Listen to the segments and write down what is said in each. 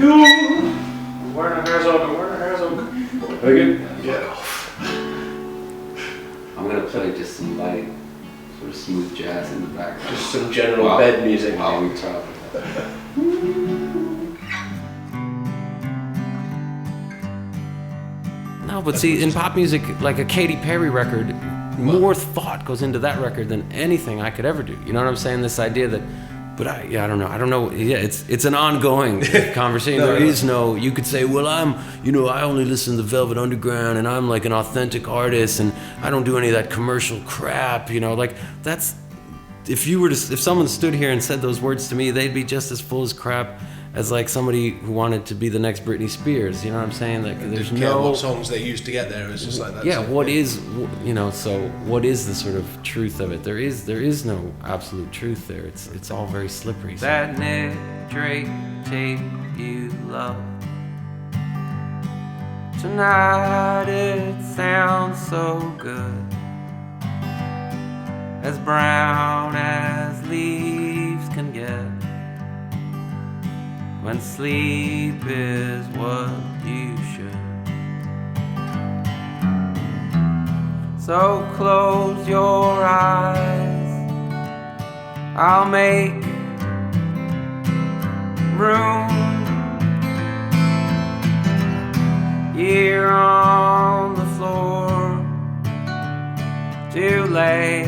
cool. Wearing a hair's open. Are we good? Yeah. I'm gonna play just some light, sort of smooth jazz in the background. Just some general bed music. While we talk. No, but see, in pop music, like a Katy Perry record, more thought goes into that record than anything I could ever do. You know what I'm saying? This idea that, but I don't know. Yeah, it's an ongoing conversation. There is no, you could say, well, I only listen to Velvet Underground and I'm like an authentic artist and I don't do any of that commercial crap, like that's, if someone stood here and said those words to me, they'd be just as full as crap as like somebody who wanted to be the next Britney Spears, you know what I'm saying? Like there's no what songs they used to get there. It's just like that. Yeah, what is the sort of truth of it? There is no absolute truth there. It's all very slippery. So. That Nick Drake tape you love. Tonight it sounds so good. As brown as leaves can get. When sleep is what you should. So close your eyes, I'll make room here on the floor to lay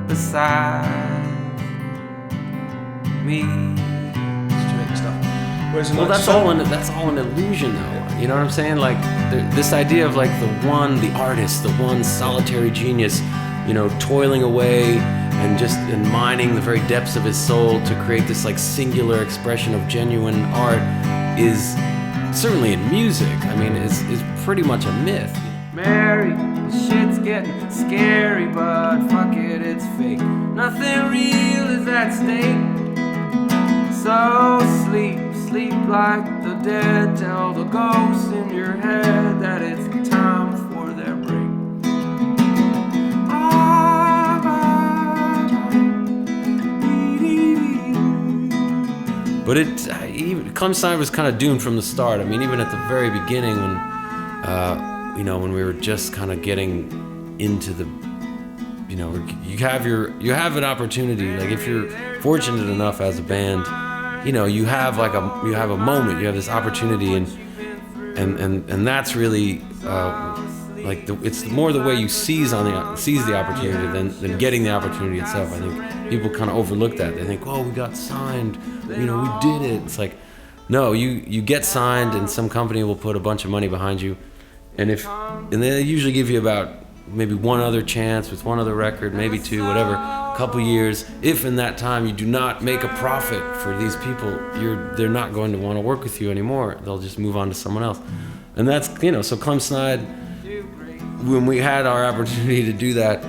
beside me. Well, that's all an illusion, though. You know what I'm saying? Like this idea of like the artist, the one solitary genius, toiling away and mining the very depths of his soul to create this like singular expression of genuine art is certainly in music. I mean, it's pretty much a myth. Mary, the shit's getting scary, but fuck it, it's fake. Nothing real is at stake. So sleep like the dead. Tell the ghosts in your head that it's time for their break. But Clem Snide was kind of doomed from the start. I mean, even at the very beginning when we were just kind of getting into the, you have an opportunity. Like if you're fortunate enough as a band, you have a moment, you have this opportunity, and that's really it's more the way you seize the opportunity than getting the opportunity itself. I think people kind of overlook that. They think, oh, we got signed, we did it. It's like, no, you get signed, and some company will put a bunch of money behind you, and they usually give you about maybe one other chance with one other record, maybe two, whatever. Couple years. If in that time you do not make a profit for these people, they're not going to want to work with you anymore. They'll just move on to someone else. And that's so Clem Snide, when we had our opportunity to do that,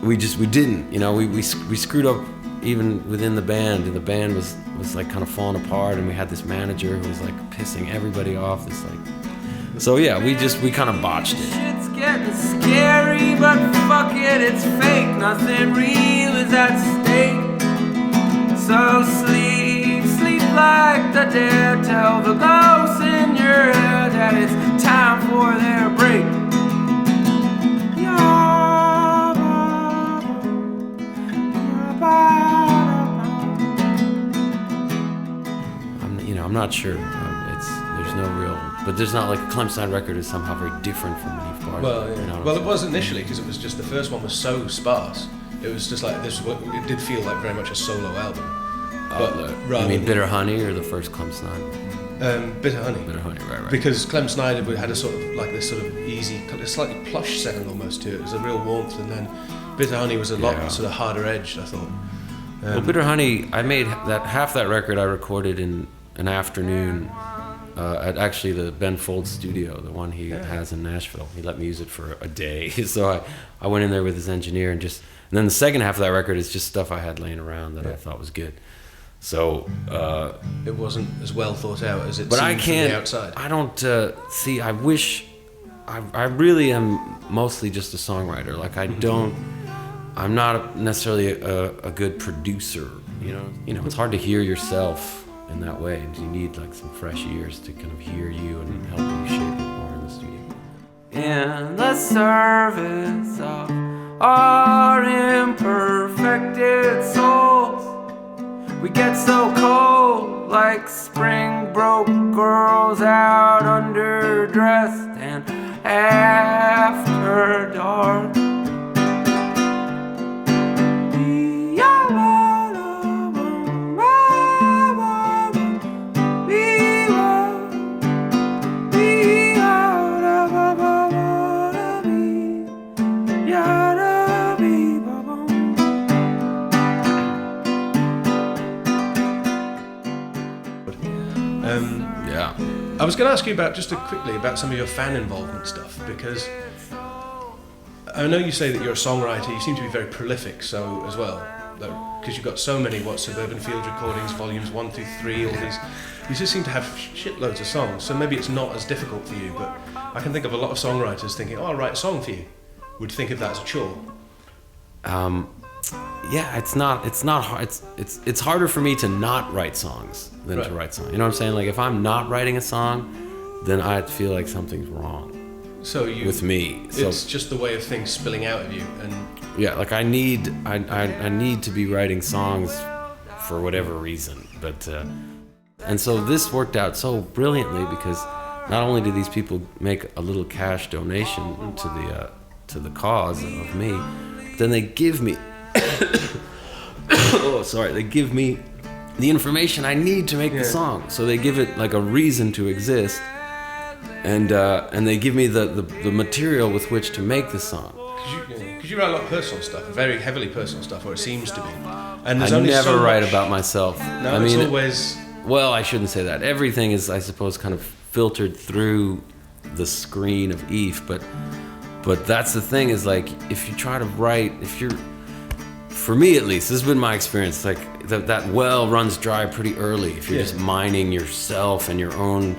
we didn't. We screwed up even within the band, and the band was like kind of falling apart, and we had this manager who was like pissing everybody off. We kind of botched it. Shit's getting scary, but fuck it, it's fake. Nothing real is at stake. So sleep like the dead. Tell the ghosts in your head that it's time for their break. I'm not sure. There's no real, but there's not like a Clem Snide record is somehow very different from an Eef Barzelay. Well, yeah. Well, it was initially because it was just the first one was so sparse. It was just like this. It did feel like very much a solo album. You mean Bitter Honey or the first Clem Snide? Bitter Honey. Bitter Honey, right. Because Clem Snide had a sort of like this sort of easy, slightly plush sound almost to it. It was a real warmth, and then Bitter Honey was a lot sort of harder edged, I thought. Well, Bitter Honey, I made half that record I recorded in an afternoon at actually the Ben Folds studio, the one he has in Nashville. He let me use it for a day. So I went in there with his engineer and then the second half of that record is just stuff I had laying around that I thought was good. So it wasn't as well thought out as it but seemed I can't, from the outside. I don't see. I wish. I really am mostly just a songwriter. Like I'm not necessarily a good producer. You know, it's hard to hear yourself in that way, and you need like some fresh ears to kind of hear you and help you shape it more in the studio. In the service of our imperfected souls, we get so cold like spring broke girls out underdressed and after dark. I was going to ask you about quickly about some of your fan involvement stuff, because I know you say that you're a songwriter. You seem to be very prolific, so as well, because you've got so many Suburban Fields recordings, volumes 1 through 3, all these. You just seem to have shitloads of songs. So maybe it's not as difficult for you, but I can think of a lot of songwriters thinking, "Oh, I'll write a song for you." Would think of that as a chore. Yeah, it's not hard. It's harder for me to not write songs than to write songs. You know what I'm saying? Like if I'm not writing a song, then I feel like something's wrong. So with me, it's just the way of things spilling out of you, and yeah, like I need to be writing songs for whatever reason, but and so this worked out so brilliantly because not only do these people make a little cash donation to the cause of me, but then they give me they give me the information I need to make the song. So they give it like a reason to exist, and they give me the material with which to make the song. Because you write a lot of personal stuff, very heavily personal stuff, or it seems to be. And there's I only never so write much. about myself. No, I mean, it's always. Well, I shouldn't say that. Everything is, I suppose, kind of filtered through the screen of Eef, but that's the thing is like if you try to write, for me at least, this has been my experience, like that well runs dry pretty early if you're just mining yourself and your own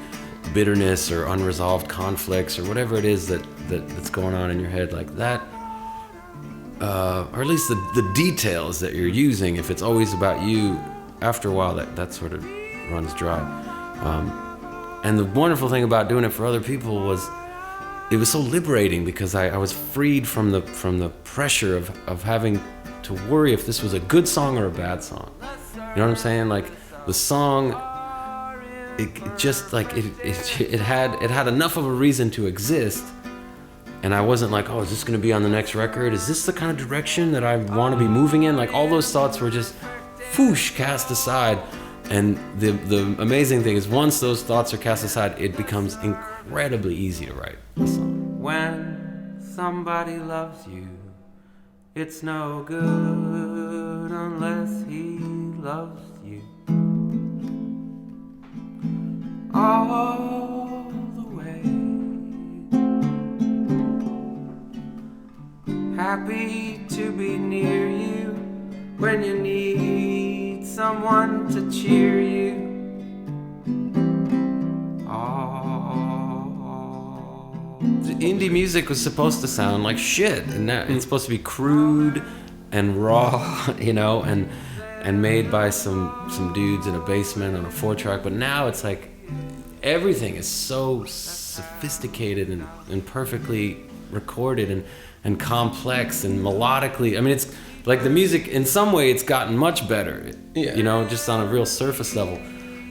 bitterness or unresolved conflicts or whatever it is that's going on in your head like that, or at least the details that you're using. If it's always about you, after a while that sort of runs dry. And the wonderful thing about doing it for other people was it was so liberating because I was freed from the pressure of having to worry if this was a good song or a bad song. You know what I'm saying? Like the song, it just like it had enough of a reason to exist, and I wasn't like, oh, is this going to be on the next record? Is this the kind of direction that I want to be moving in? Like all those thoughts were just whoosh cast aside. And the amazing thing is once those thoughts are cast aside, it becomes incredibly easy to write a song. When somebody loves you, it's no good unless he loves you. All the way. Happy to be near you when you need someone to cheer you. The indie music was supposed to sound like shit, and now it's supposed to be crude and raw, you know, and made by some dudes in a basement on a 4-track. But now it's like everything is so sophisticated and perfectly recorded and complex and melodically. I mean, it's like the music in some way it's gotten much better, you know, just on a real surface level.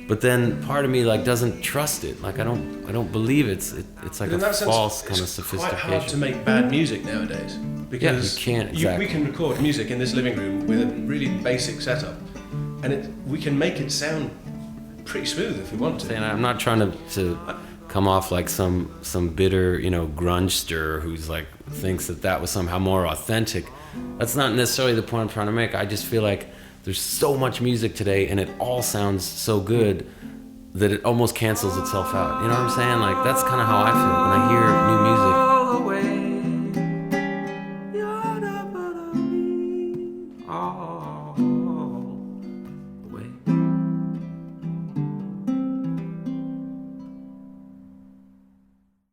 But then part of me like doesn't trust it. Like I don't believe it's like a false kind of sophistication. It's quite hard to make bad music nowadays because you can't exactly. We can record music in this living room with a really basic setup, and we can make it sound pretty smooth if we want to. And I'm not trying to come off like some bitter, you know, grungester who's like thinks that was somehow more authentic. That's not necessarily the point I'm trying to make. I just feel like there's so much music today and it all sounds so good that it almost cancels itself out. You know what I'm saying? Like that's kind of how I feel when I hear new music.